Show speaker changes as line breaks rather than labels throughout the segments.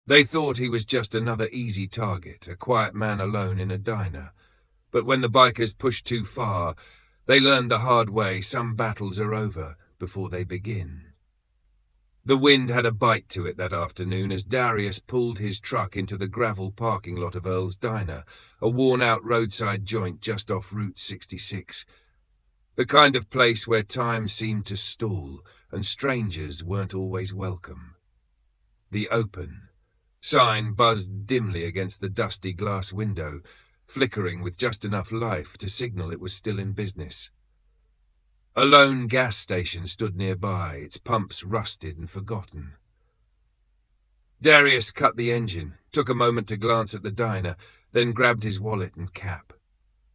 They thought he was just another easy target, a quiet man alone in a diner. But when the bikers pushed too far, they learned the hard way some battles are over before they begin. The wind had a bite to it that afternoon as Darius pulled his truck into the gravel parking lot of Earl's Diner, a worn-out roadside joint just off Route 66. The kind of place where time seemed to stall and strangers weren't always welcome. The Open sign buzzed dimly against the dusty glass window, flickering with just enough life to signal it was still in business. A lone gas station stood nearby, its pumps rusted and forgotten. Darius cut the engine, took a moment to glance at the diner, then grabbed his wallet and cap.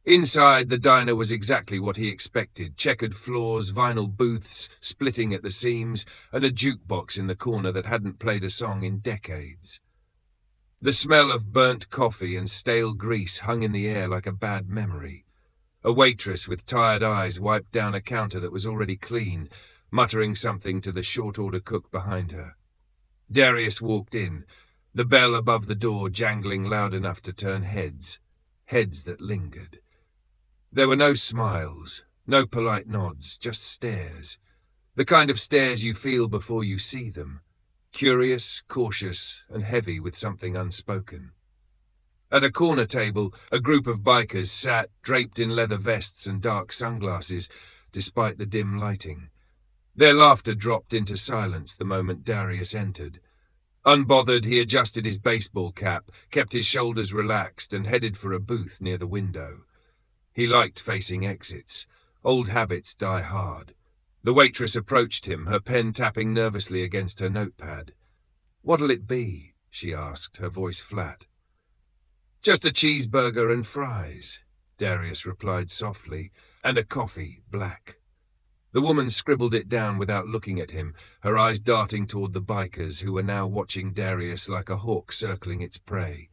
Inside, the diner was exactly what he expected: checkered floors, vinyl booths splitting at the seams, and a jukebox in the corner that hadn't played a song in decades. The smell of burnt coffee and stale grease hung in the air like a bad memory. A waitress with tired eyes wiped down a counter that was already clean, muttering something to the short-order cook behind her. Darius walked in, the bell above the door jangling loud enough to turn heads that lingered. There were no smiles, no polite nods, just stares. The kind of stares you feel before you see them. Curious, cautious, and heavy with something unspoken. At a corner table, a group of bikers sat, draped in leather vests and dark sunglasses, despite the dim lighting. Their laughter dropped into silence the moment Darius entered. Unbothered, he adjusted his baseball cap, kept his shoulders relaxed, and headed for a booth near the window. He liked facing exits. Old habits die hard. The waitress approached him, her pen tapping nervously against her notepad. "What'll it be?" she asked, her voice flat. "Just a cheeseburger and fries," Darius replied softly, "and a coffee, black." The woman scribbled it down without looking at him, her eyes darting toward the bikers who were now watching Darius like a hawk circling its prey.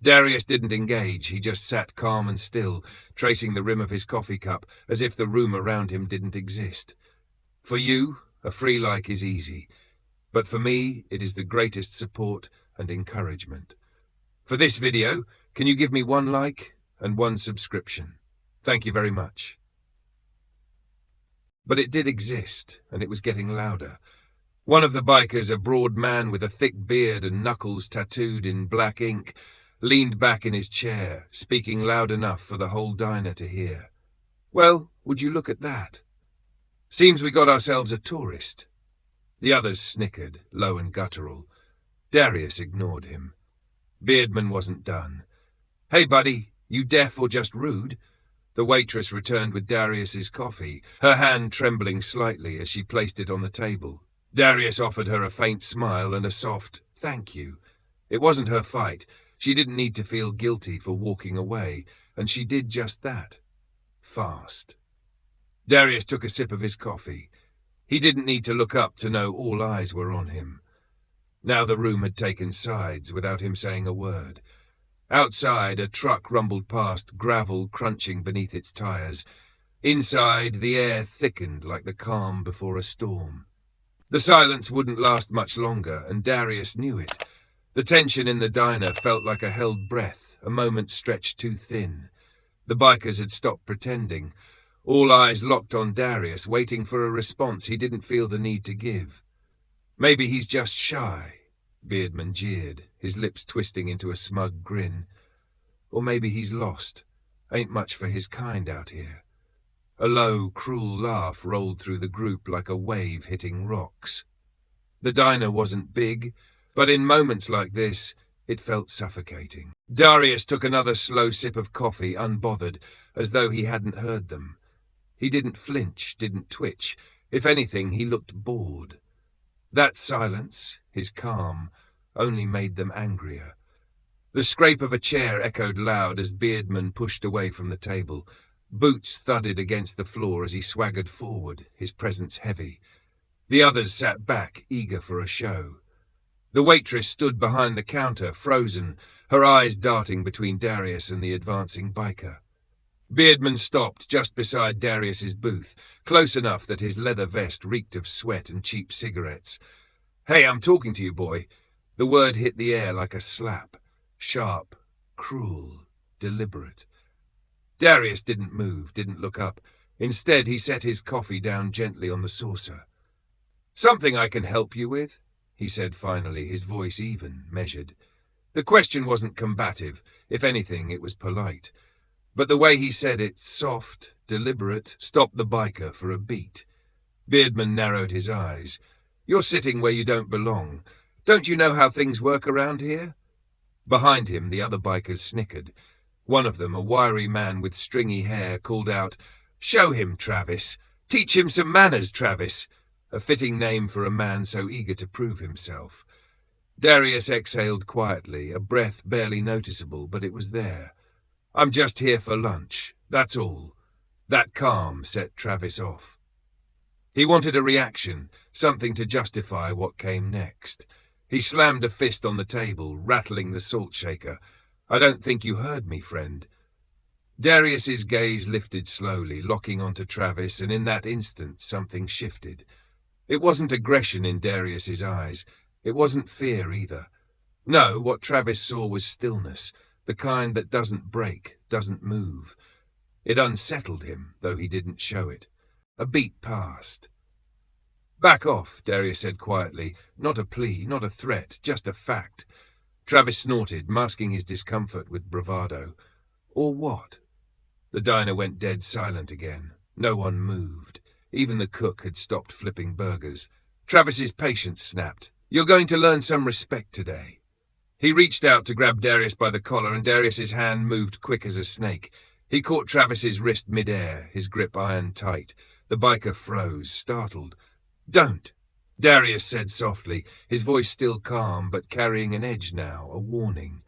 Darius didn't engage, he just sat calm and still, tracing the rim of his coffee cup as if the room around him didn't exist. "For you, a free like is easy, but for me, it is the greatest support and encouragement. For this video, can you give me 1 like and 1 subscription? Thank you very much." But it did exist, and it was getting louder. One of the bikers, a broad man with a thick beard and knuckles tattooed in black ink, leaned back in his chair, speaking loud enough for the whole diner to hear. "Well, would you look at that? Seems we got ourselves a tourist." The others snickered, low and guttural. Darius ignored him. Beardman wasn't done. "Hey, buddy, you deaf or just rude?" The waitress returned with Darius's coffee, her hand trembling slightly as she placed it on the table. Darius offered her a faint smile and a soft, "Thank you." It wasn't her fight. She didn't need to feel guilty for walking away, and she did just that. Fast. Darius took a sip of his coffee. He didn't need to look up to know all eyes were on him. Now the room had taken sides without him saying a word. Outside, a truck rumbled past, gravel crunching beneath its tires. Inside, the air thickened like the calm before a storm. The silence wouldn't last much longer, and Darius knew it. The tension in the diner felt like a held breath, a moment stretched too thin. The bikers had stopped pretending. All eyes locked on Darius, waiting for a response he didn't feel the need to give. "Maybe he's just shy," Beardman jeered, his lips twisting into a smug grin. "Or maybe he's lost. Ain't much for his kind out here." A low, cruel laugh rolled through the group like a wave hitting rocks. The diner wasn't big, but in moments like this, it felt suffocating. Darius took another slow sip of coffee, unbothered, as though he hadn't heard them. He didn't flinch, didn't twitch. If anything, he looked bored. That silence, his calm, only made them angrier. The scrape of a chair echoed loud as Beardman pushed away from the table. Boots thudded against the floor as he swaggered forward, his presence heavy. The others sat back, eager for a show. The waitress stood behind the counter, frozen, her eyes darting between Darius and the advancing biker. Beardman stopped just beside Darius's booth, close enough that his leather vest reeked of sweat and cheap cigarettes. "Hey, I'm talking to you, boy." The word hit the air like a slap. Sharp, cruel, deliberate. Darius didn't move, didn't look up. Instead, he set his coffee down gently on the saucer. "Something I can help you with?" he said finally, his voice even, measured. The question wasn't combative. If anything, it was polite. But the way he said it, soft, deliberate, stopped the biker for a beat. Beardman narrowed his eyes. "You're sitting where you don't belong. Don't you know how things work around here?" Behind him, the other bikers snickered. One of them, a wiry man with stringy hair, called out, "Show him, Travis. Teach him some manners, Travis." A fitting name for a man so eager to prove himself. Darius exhaled quietly, a breath barely noticeable, but it was there. "I'm just here for lunch, that's all." That calm set Travis off. He wanted a reaction, something to justify what came next. He slammed a fist on the table, rattling the salt shaker. "I don't think you heard me, friend." Darius's gaze lifted slowly, locking onto Travis, and in that instant something shifted. It wasn't aggression in Darius's eyes. It wasn't fear either. No, what Travis saw was stillness, the kind that doesn't break, doesn't move. It unsettled him, though he didn't show it. A beat passed. "Back off," Darius said quietly. Not a plea, not a threat, just a fact. Travis snorted, masking his discomfort with bravado. Or what? The diner went dead silent again. No one moved. Even the cook had stopped flipping burgers. Travis's patience snapped. "You're going to learn some respect today." He reached out to grab Darius by the collar, and Darius's hand moved quick as a snake. He caught Travis's wrist mid-air, his grip iron tight. The biker froze, startled. "Don't," Darius said softly, his voice still calm but carrying an edge now, a warning.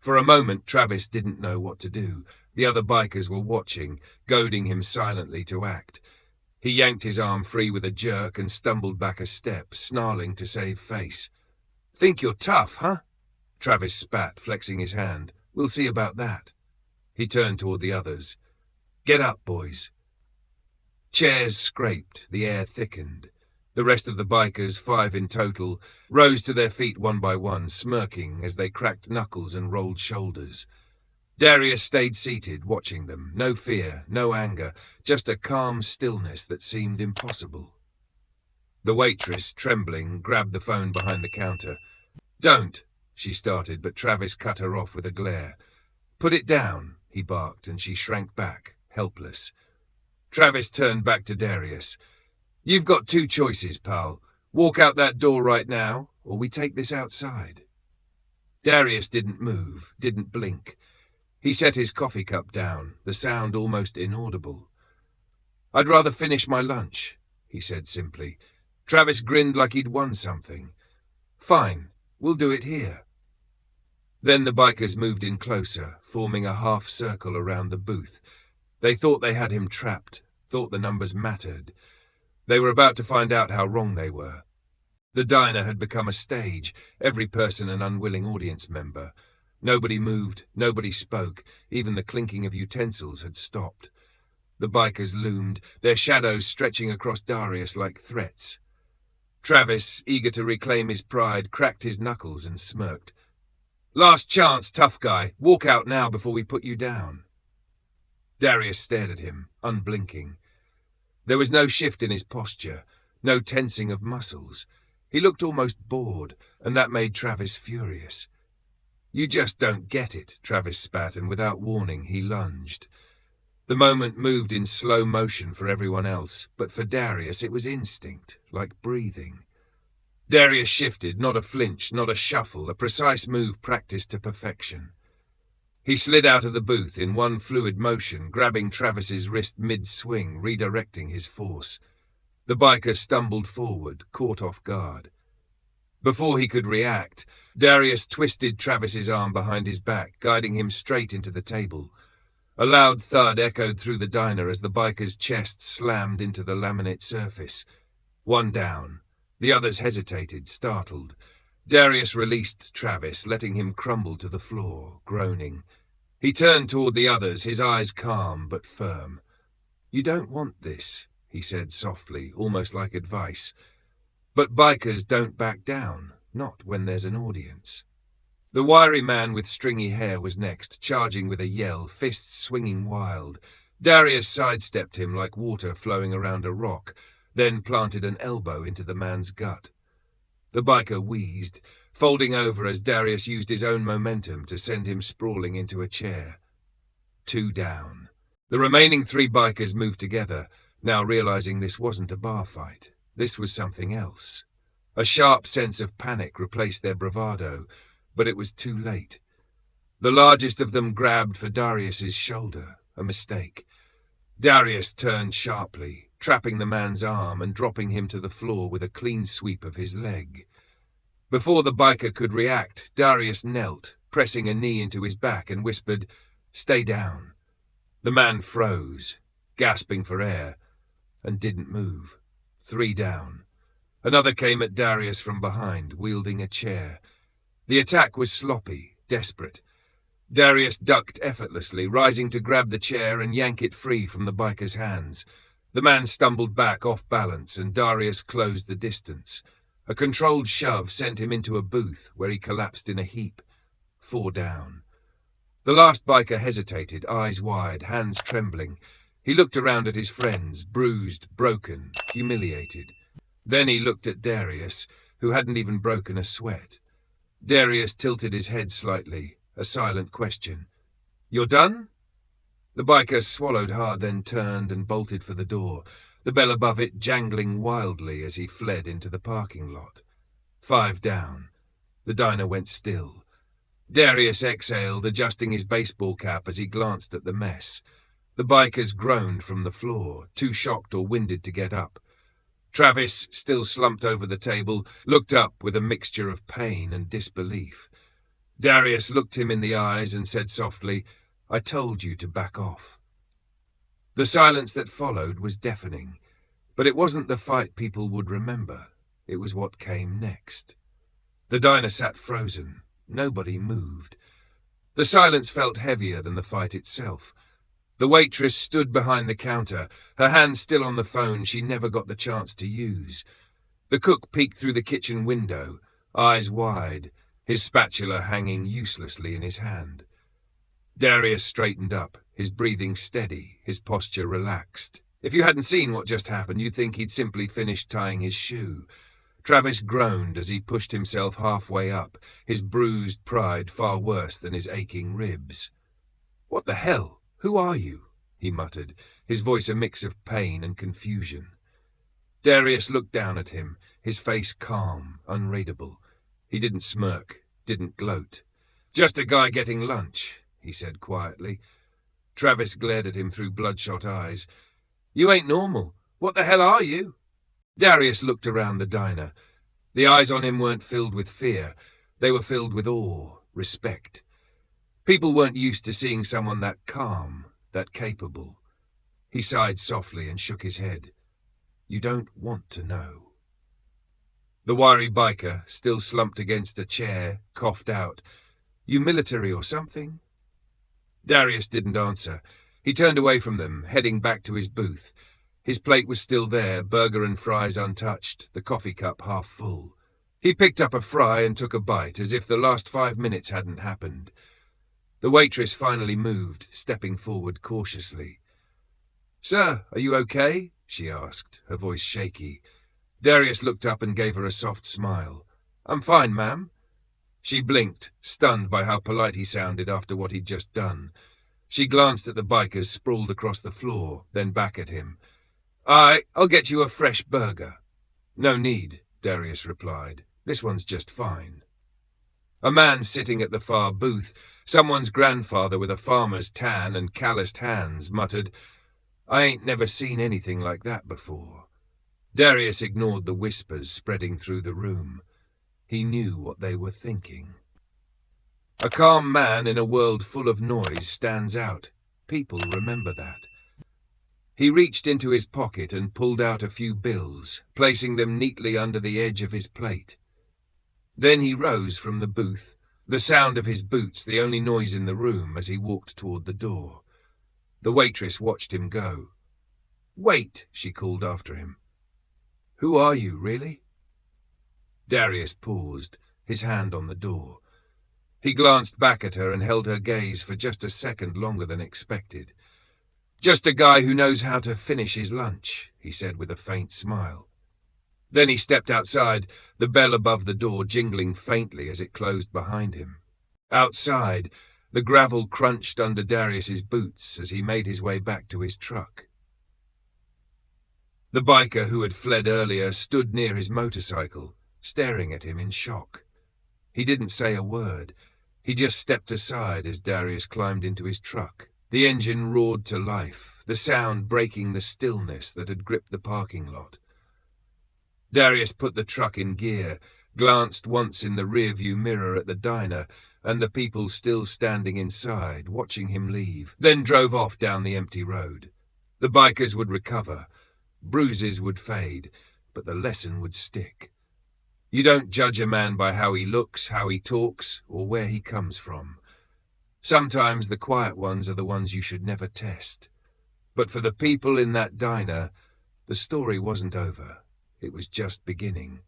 For a moment, Travis didn't know what to do. The other bikers were watching, goading him silently to act. He yanked his arm free with a jerk and stumbled back a step, snarling to save face. "Think you're tough, huh?" Travis spat, flexing his hand. "We'll see about that." He turned toward the others. "Get up, boys." Chairs scraped, the air thickened. The rest of the bikers, 5 in total, rose to their feet one by one, smirking as they cracked knuckles and rolled shoulders. Darius stayed seated, watching them. No fear, no anger, just a calm stillness that seemed impossible. The waitress, trembling, grabbed the phone behind the counter. "Don't," she started, but Travis cut her off with a glare. "Put it down," he barked, and she shrank back, helpless. Travis turned back to Darius. "You've got 2 choices, pal. Walk out that door right now, or we take this outside." Darius didn't move, didn't blink. He set his coffee cup down, the sound almost inaudible. "I'd rather finish my lunch," he said simply. Travis grinned like he'd won something. "Fine, we'll do it here." Then the bikers moved in closer, forming a half circle around the booth. They thought they had him trapped, thought the numbers mattered. They were about to find out how wrong they were. The diner had become a stage, every person an unwilling audience member. Nobody moved, nobody spoke, even the clinking of utensils had stopped. The bikers loomed, their shadows stretching across Darius like threats. Travis, eager to reclaim his pride, cracked his knuckles and smirked. "Last chance, tough guy. Walk out now before we put you down." Darius stared at him, unblinking. There was no shift in his posture, no tensing of muscles. He looked almost bored, and that made Travis furious. "You just don't get it," Travis spat, and without warning he lunged. The moment moved in slow motion for everyone else, but for Darius it was instinct, like breathing. Darius shifted, not a flinch, not a shuffle, a precise move practiced to perfection. He slid out of the booth in one fluid motion, grabbing Travis's wrist mid-swing, redirecting his force. The biker stumbled forward, caught off guard. Before he could react, Darius twisted Travis's arm behind his back, guiding him straight into the table. A loud thud echoed through the diner as the biker's chest slammed into the laminate surface. One down. The others hesitated, startled. Darius released Travis, letting him crumble to the floor, groaning. He turned toward the others, his eyes calm but firm. "You don't want this," he said softly, almost like advice. "But bikers don't back down. not when there's an audience. The wiry man with stringy hair was next, charging with a yell, fists swinging wild. Darius sidestepped him like water flowing around a rock, then planted an elbow into the man's gut. The biker wheezed, folding over as Darius used his own momentum to send him sprawling into a chair. 2 down. The remaining 3 bikers moved together, now realizing this wasn't a bar fight. This was something else. A sharp sense of panic replaced their bravado, but it was too late. The largest of them grabbed for Darius's shoulder, a mistake. Darius turned sharply, trapping the man's arm and dropping him to the floor with a clean sweep of his leg. Before the biker could react, Darius knelt, pressing a knee into his back and whispered, "Stay down." The man froze, gasping for air, and didn't move. 3 down. Another came at Darius from behind, wielding a chair. The attack was sloppy, desperate. Darius ducked effortlessly, rising to grab the chair and yank it free from the biker's hands. The man stumbled back off balance, and Darius closed the distance. A controlled shove sent him into a booth, where he collapsed in a heap. 4 down. The last biker hesitated, eyes wide, hands trembling. He looked around at his friends, bruised, broken, humiliated. Then he looked at Darius, who hadn't even broken a sweat. Darius tilted his head slightly, a silent question. "You're done?" The biker swallowed hard, then turned and bolted for the door, the bell above it jangling wildly as he fled into the parking lot. 5 down. The diner went still. Darius exhaled, adjusting his baseball cap as he glanced at the mess. The bikers groaned from the floor, too shocked or winded to get up. Travis, still slumped over the table, looked up with a mixture of pain and disbelief. Darius looked him in the eyes and said softly, "I told you to back off." The silence that followed was deafening, but it wasn't the fight people would remember. It was what came next. The diner sat frozen. Nobody moved. The silence felt heavier than the fight itself. The waitress stood behind the counter, her hand still on the phone she never got the chance to use. The cook peeked through the kitchen window, eyes wide, his spatula hanging uselessly in his hand. Darius straightened up, his breathing steady, his posture relaxed. If you hadn't seen what just happened, you'd think he'd simply finished tying his shoe. Travis groaned as he pushed himself halfway up, his bruised pride far worse than his aching ribs. "What the hell? Who are you?" he muttered, his voice a mix of pain and confusion. Darius looked down at him, his face calm, unreadable. He didn't smirk, didn't gloat. "Just a guy getting lunch," he said quietly. Travis glared at him through bloodshot eyes. "You ain't normal. What the hell are you?" Darius looked around the diner. The eyes on him weren't filled with fear. They were filled with awe, respect. People weren't used to seeing someone that calm, that capable. He sighed softly and shook his head. "You don't want to know." The wiry biker, still slumped against a chair, coughed out, "You military or something?" Darius didn't answer. He turned away from them, heading back to his booth. His plate was still there, burger and fries untouched, the coffee cup half full. He picked up a fry and took a bite, as if the last 5 minutes hadn't happened. The waitress finally moved, stepping forward cautiously. "Sir, are you okay?" she asked, her voice shaky. Darius looked up and gave her a soft smile. "I'm fine, ma'am." She blinked, stunned by how polite he sounded after what he'd just done. She glanced at the bikers sprawled across the floor, then back at him. I'll get you a fresh burger." "No need," Darius replied. "This one's just fine." A man sitting at the far booth, someone's grandfather with a farmer's tan and calloused hands, muttered, "I ain't never seen anything like that before." Darius ignored the whispers spreading through the room. He knew what they were thinking. A calm man in a world full of noise stands out. People remember that. He reached into his pocket and pulled out a few bills, placing them neatly under the edge of his plate. Then he rose from the booth, the sound of his boots the only noise in the room as he walked toward the door. The waitress watched him go. "Wait," she called after him. "Who are you, really?" Darius paused, his hand on the door. He glanced back at her and held her gaze for just a second longer than expected. "Just a guy who knows how to finish his lunch," he said with a faint smile. Then he stepped outside, the bell above the door jingling faintly as it closed behind him. Outside, the gravel crunched under Darius's boots as he made his way back to his truck. The biker who had fled earlier stood near his motorcycle, staring at him in shock. He didn't say a word. He just stepped aside as Darius climbed into his truck. The engine roared to life, the sound breaking the stillness that had gripped the parking lot. Darius put the truck in gear, glanced once in the rearview mirror at the diner and the people still standing inside, watching him leave, then drove off down the empty road. The bikers would recover. Bruises would fade, but the lesson would stick. You don't judge a man by how he looks, how he talks, or where he comes from. Sometimes the quiet ones are the ones you should never test. But for the people in that diner, the story wasn't over. It was just beginning.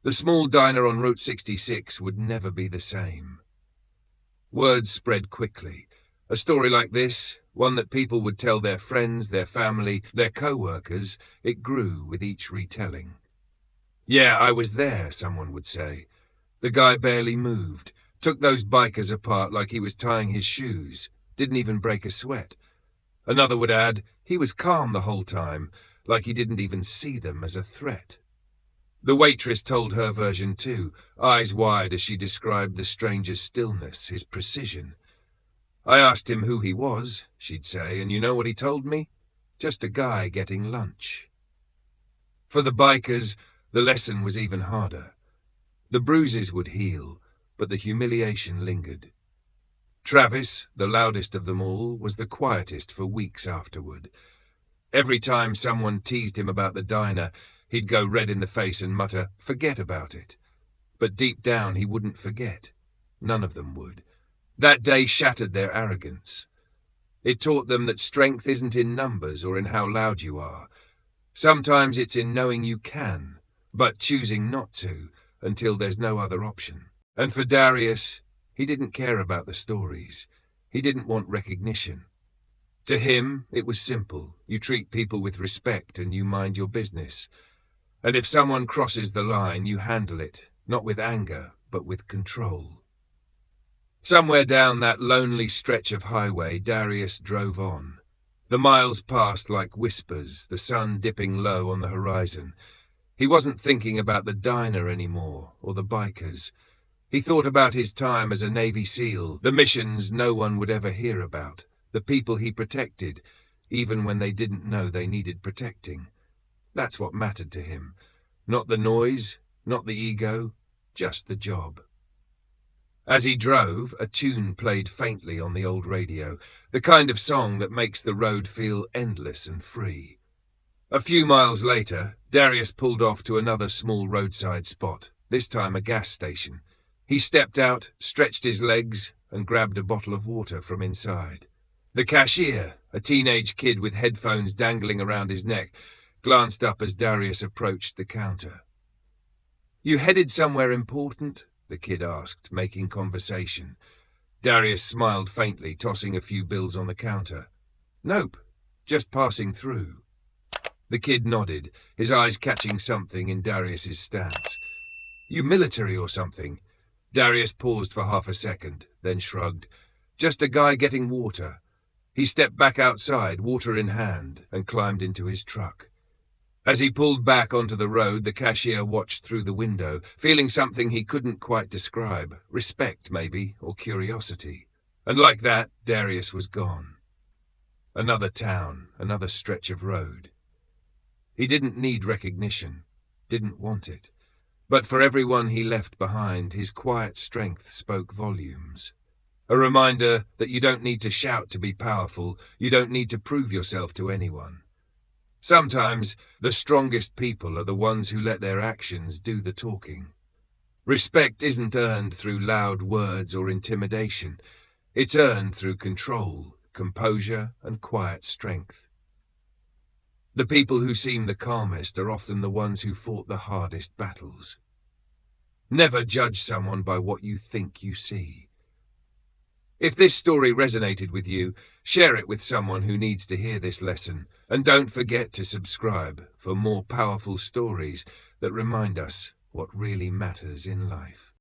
The small diner on Route 66 would never be the same. Words spread quickly. A story like this, one that people would tell their friends, their family, their co-workers, it grew with each retelling. "Yeah, I was there," someone would say. "The guy barely moved, took those bikers apart like he was tying his shoes, didn't even break a sweat." Another would add, "He was calm the whole time, like he didn't even see them as a threat." The waitress told her version too, eyes wide as she described the stranger's stillness, his precision. "I asked him who he was," she'd say, "and you know what he told me? Just a guy getting lunch." For the bikers, the lesson was even harder. The bruises would heal, but the humiliation lingered. Travis, the loudest of them all, was the quietest for weeks afterward. Every time someone teased him about the diner, he'd go red in the face and mutter, "Forget about it." But deep down he wouldn't forget. None of them would. That day shattered their arrogance. It taught them that strength isn't in numbers or in how loud you are. Sometimes it's in knowing you can, but choosing not to until there's no other option. And for Darius, he didn't care about the stories. He didn't want recognition. To him, it was simple. You treat people with respect and you mind your business. And if someone crosses the line, you handle it, not with anger, but with control. Somewhere down that lonely stretch of highway, Darius drove on. The miles passed like whispers, the sun dipping low on the horizon. He wasn't thinking about the diner anymore, or the bikers. He thought about his time as a Navy SEAL, the missions no one would ever hear about, the people he protected, even when they didn't know they needed protecting. That's what mattered to him. Not the noise, not the ego, just the job. As he drove, a tune played faintly on the old radio, the kind of song that makes the road feel endless and free. A few miles later, Darius pulled off to another small roadside spot, this time a gas station. He stepped out, stretched his legs, and grabbed a bottle of water from inside. The cashier, a teenage kid with headphones dangling around his neck, glanced up as Darius approached the counter. "You headed somewhere important?" the kid asked, making conversation. Darius smiled faintly, tossing a few bills on the counter. "Nope, just passing through." The kid nodded, his eyes catching something in Darius's stance. "You military or something?" Darius paused for half a second, then shrugged. "Just a guy getting water." He stepped back outside, water in hand, and climbed into his truck. As he pulled back onto the road, the cashier watched through the window, feeling something he couldn't quite describe. Respect, maybe, or curiosity. And like that, Darius was gone. Another town, another stretch of road. He didn't need recognition, didn't want it. But for everyone he left behind, his quiet strength spoke volumes. A reminder that you don't need to shout to be powerful, you don't need to prove yourself to anyone. Sometimes, the strongest people are the ones who let their actions do the talking. Respect isn't earned through loud words or intimidation. It's earned through control, composure, and quiet strength. The people who seem the calmest are often the ones who fought the hardest battles. Never judge someone by what you think you see. If this story resonated with you, share it with someone who needs to hear this lesson, and don't forget to subscribe for more powerful stories that remind us what really matters in life.